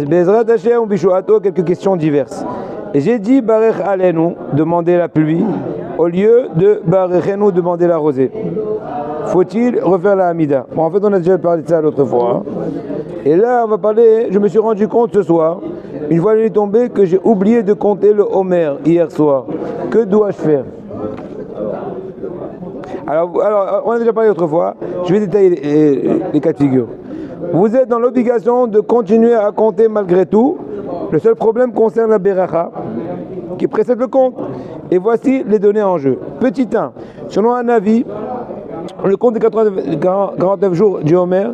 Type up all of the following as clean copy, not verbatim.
Bezrat Hashem Bishuato, quelques questions diverses. J'ai dit Barech Alenu, demander la pluie, au lieu de Barechenu, demander la rosée. Faut-il refaire la Hamida? Bon, en fait, on a déjà parlé de ça l'autre fois. Et là, on va parler, je me suis rendu compte ce soir, une fois la nuit tombée, que j'ai oublié de compter le Homer hier soir. Que dois-je faire? Alors, on a déjà parlé l'autre fois, je vais détailler les cas de figure. Vous êtes dans l'obligation de continuer à compter malgré tout. Le seul problème concerne la Beracha, qui précède le compte. Et voici les données en jeu. Petit 1, selon un avis, le compte des 49 jours du Homer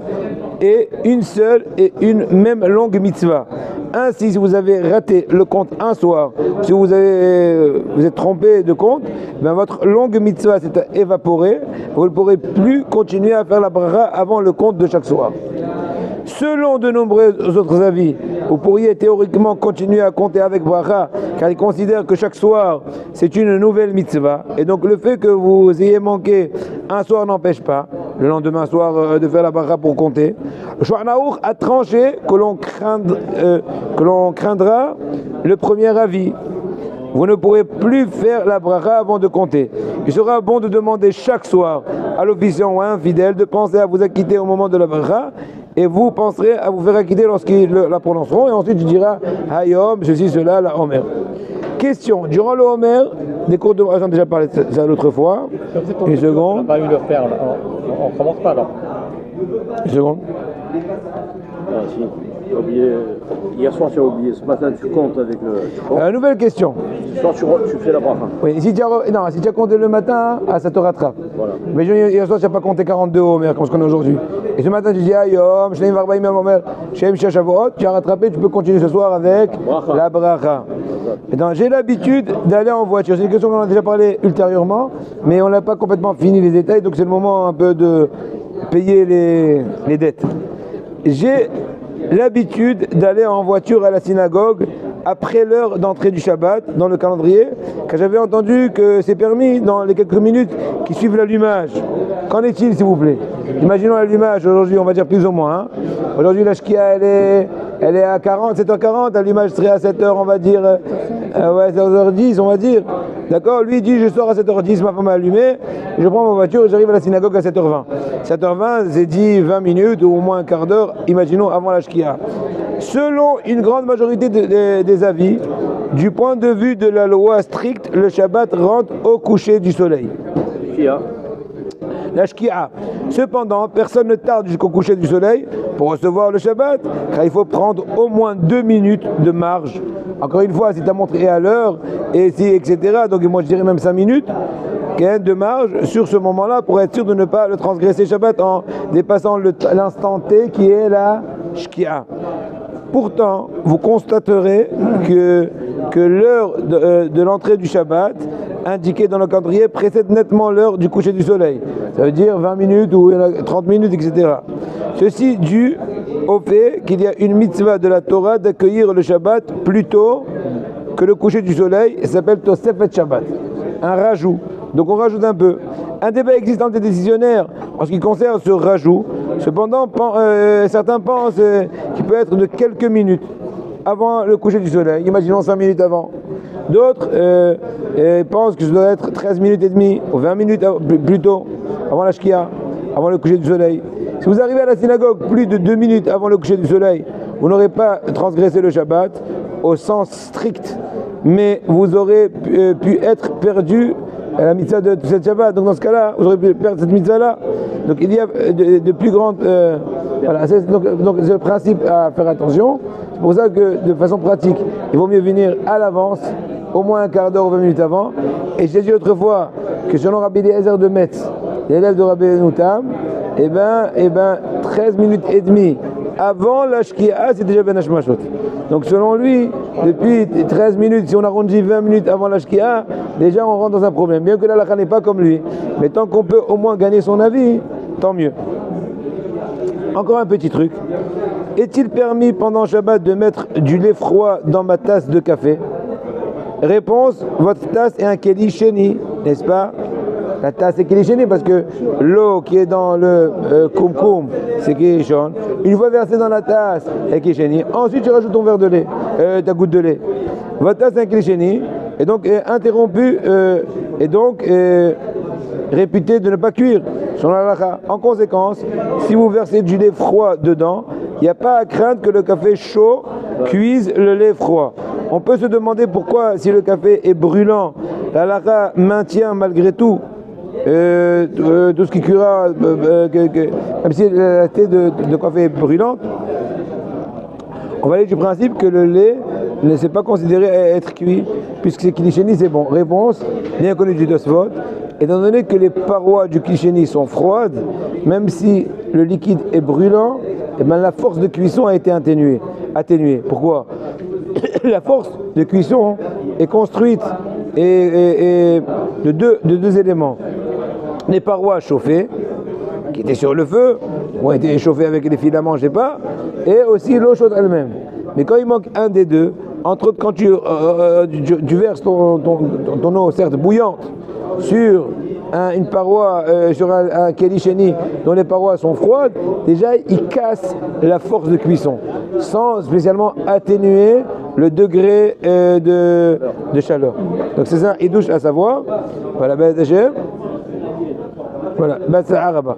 est une seule et une même longue mitzvah. Ainsi, si vous avez raté le compte un soir, si vous êtes trompé de compte, ben votre longue mitzvah s'est évaporée. Vous ne pourrez plus continuer à faire la bracha avant le compte de chaque soir. Selon de nombreux autres avis, vous pourriez théoriquement continuer à compter avec bracha, car ils considèrent que chaque soir c'est une nouvelle mitzvah. Et donc le fait que vous ayez manqué un soir n'empêche pas, le lendemain soir, de faire la bracha pour compter. Le Shulchan Aruch a tranché que l'on craindra le premier avis. Vous ne pourrez plus faire la bracha avant de compter. Il sera bon de demander chaque soir à l'officiant ou à un fidèle de penser à vous acquitter au moment de la bracha, et vous penserez à vous faire acquitter lorsqu'ils la prononceront, et ensuite tu diras Hayom, ceci, cela, la Homer. Question, durant le Homer, des cours de... J'en ai déjà parlé de ça l'autre fois. Une seconde. On n'a pas eu le faire, on ne commence pas alors. Une seconde. Ah, si. Oublié. Hier soir tu as oublié, ce matin tu comptes avec le... Nouvelle question. Ce soir tu fais la bracha. Oui, si tu as compté le matin, ça te rattrape. Voilà. Mais hier soir tu n'as pas compté 42 au Homer comme ce qu'on a aujourd'hui. Et ce matin tu dis Ayom, Shneim Varbaim Homer, Shem Shashavot, tu as rattrapé, tu peux continuer ce soir avec bracha. La bracha. J'ai l'habitude d'aller en voiture. C'est une question qu'on a déjà parlé ultérieurement, mais on n'a pas complètement fini les détails, donc c'est le moment un peu de payer les dettes. J'ai l'habitude d'aller en voiture à la synagogue après l'heure d'entrée du Shabbat dans le calendrier, car j'avais entendu que c'est permis dans les quelques minutes qui suivent l'allumage. Qu'en est-il, s'il vous plaît? Imaginons l'allumage aujourd'hui, on va dire plus ou moins. Hein. Aujourd'hui, la Shkia, elle est à 7h40, l'allumage serait à 7h, on va dire, 7h10, on va dire. D'accord? Lui, il dit, je sors à 7h10, ma femme a allumé, je prends ma voiture et j'arrive à la synagogue à 7h20. 7h20, c'est dit 20 minutes ou au moins un quart d'heure, imaginons, avant la Shkia. Selon une grande majorité des avis, du point de vue de la loi stricte, le Shabbat rentre au coucher du soleil. La Shkia. Cependant, personne ne tarde jusqu'au coucher du soleil pour recevoir le Shabbat, car il faut prendre au moins 2 minutes de marge. Encore une fois, si ta montre est à l'heure, et si, etc., donc moi je dirais même 5 minutes de marge sur ce moment-là pour être sûr de ne pas le transgresser Shabbat en dépassant l'instant T qui est la Shkia. Pourtant, vous constaterez que l'heure de l'entrée du Shabbat, indiquée dans le calendrier, précède nettement l'heure du coucher du soleil. Ça veut dire 20 minutes ou 30 minutes, etc. Ceci dû au fait qu'il y a une mitzvah de la Torah d'accueillir le Shabbat plus tôt que le coucher du soleil, et s'appelle Tosefet Shabbat, un rajout. Donc on rajoute un peu. Un débat existe entre les décisionnaires en ce qui concerne ce rajout. Cependant, certains pensent qu'il peut être de quelques minutes avant le coucher du soleil, imaginons 5 minutes avant. D'autres pensent que ça doit être 13 minutes et demie ou 20 minutes plus tôt, avant la Shkia, avant le coucher du soleil. Si vous arrivez à la synagogue plus de 2 minutes avant le coucher du soleil, vous n'aurez pas transgressé le Shabbat au sens strict, mais vous aurez pu être perdu à la mitzvah de cette Shabbat. Donc dans ce cas-là, vous aurez pu perdre cette mitzvah-là. Donc il y a de plus grandes... voilà, donc c'est le principe à faire attention. C'est pour ça que de façon pratique, il vaut mieux venir à l'avance, au moins un quart d'heure ou 20 minutes avant. Et j'ai dit autrefois que selon Rabbi Eliezer de Metz, l'élève de Rabbi Noutam, 13 minutes et demie avant la Shkia, c'est déjà Ben Hashmashot. Donc selon lui, depuis 13 minutes, si on arrondit 20 minutes avant la Shkia, déjà on rentre dans un problème. Bien que la halakha n'est pas comme lui, mais tant qu'on peut au moins gagner son avis, tant mieux. Encore un petit truc. Est-il permis pendant Shabbat de mettre du lait froid dans ma tasse de café? Réponse, votre tasse est un keli sheni, n'est-ce pas? La tasse c'est Kilisheni parce que l'eau qui est dans le koum-koum, c'est Kilishon. Une fois versée dans la tasse, c'est Kilisheni. Ensuite, tu rajoutes ton verre de lait, ta goutte de lait. Votre tasse c'est un Kilisheni, et donc interrompu, et donc réputé de ne pas cuire. En conséquence, si vous versez du lait froid dedans, il n'y a pas à craindre que le café chaud cuise le lait froid. On peut se demander pourquoi, si le café est brûlant, la halakha maintient malgré tout tout ce qui cuira, même si la thé de café est brûlante. On va aller du principe que le lait ne s'est pas considéré être cuit, puisque c'est Kilisheni, c'est bon. Réponse, bien connu du Tosfot. Étant donné que les parois du Kilisheni sont froides, même si le liquide est brûlant, eh bien la force de cuisson a été atténuée. Pourquoi? La force de cuisson est construite de deux éléments. Les parois chauffées, qui étaient sur le feu, ont été chauffées avec les filaments, je ne sais pas, et aussi l'eau chaude elle-même. Mais quand il manque un des deux, entre autres quand tu verses ton eau certes bouillante sur une paroi, sur un Kilisheni dont les parois sont froides, déjà il casse la force de cuisson, sans spécialement atténuer le degré de chaleur. Donc c'est ça, il douche à savoir. Voilà, ben, voilà, ben, c'est arabe.